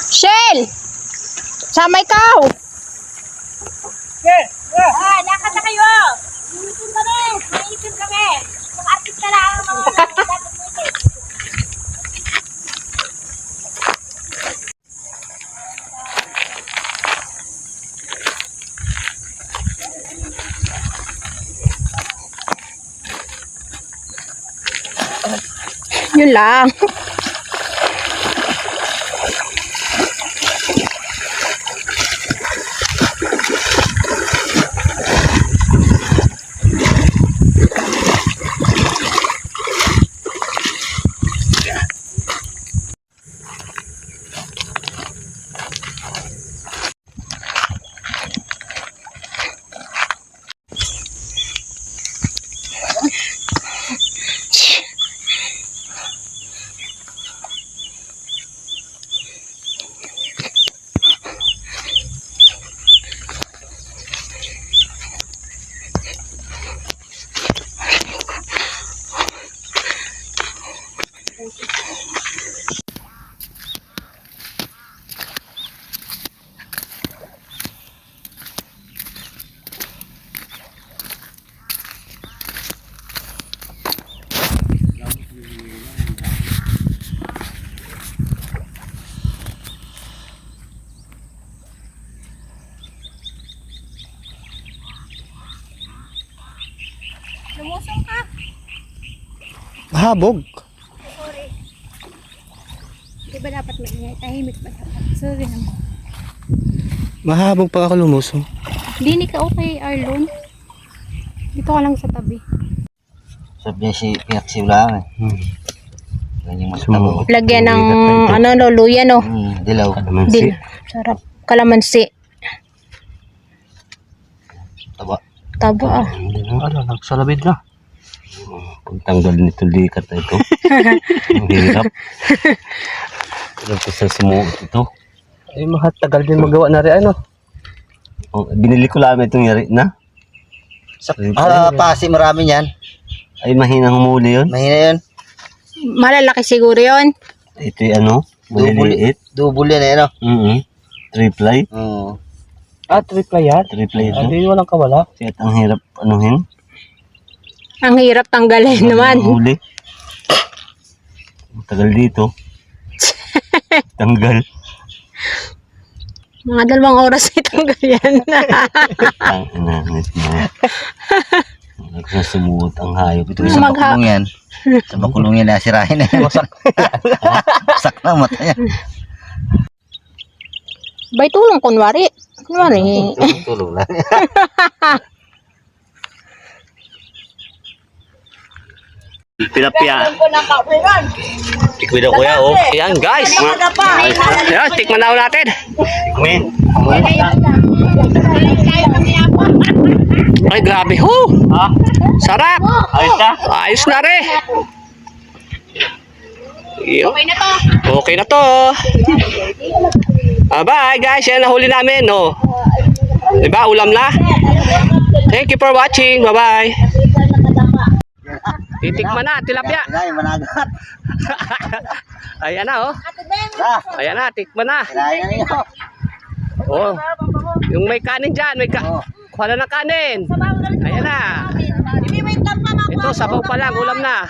Shell! Sama ikaw! Lakad na kayo! Iitin kami! Iitin kami! Mag-artist ka lang ang mga dapat iitin. Yun lang. Lumusong ka. Mahabog. Sorry. Di ba dapat maingay? Tahimik ba dapat? Sorry naman. Mahabog pa ako lumusong. Hindi ka okay, Arlon. Dito ka lang sa tabi. Sabi niya si Piaksi lang eh. Ganyan mas tabo. Lagyan ng ano no, luya no. Dilaw. Dil. Sarap. Kalamansi. Taba. Taba ah. Hindi na ano, nagsalabid na. Pagtanggal nito likat na ito. Ang hirap. Alam ko sa sumuot ito. Ay, mahatagal din magawa na rin ano. Oh, binili ko lang itong yari na. Pasi marami yan. Ay mahinang humuli yun. Mahina yun. Malalaki siguro yon. Ito yung ano, maliliit. Double yan eh, no? Three-ply. Oo. Ah, triple yan? Three-ply ito. Hindi walang kawala. Kaya ang hirap anuhin. Ang hirap tanggalin naman. Huli. Ang tagal dito. Tanggal. Mga 2 oras ay tanggal yan. Ang inanit mo. Nagsasumuot ang hayop. Ito Sa bakulong yan. Sa bakulong yan na sirahin eh. Sak na mata yan. Bay tulong kunwari. Kunwari. tulong lang. Tilapia. Tikman daw kuya, oh. Ayan guys. Ayan, tikman daw natin. Tikman. Ay, grabe ho. Sarap. Ayos na. Ayos na rin. Okay na to. Okay na to. Bye guys. Yan nahuli namin. No? Diba? Ulam na. Thank you for watching. Bye bye. Titikman na. Tilapia. Ay, managat. Ayan na oh. Ayan na. Tikman na. Sirahin na ninyo. Oh. Yung may kanin dyan. Kuha na ng kanin. Ayan na. Ito sabaw pa lang. Ulam na.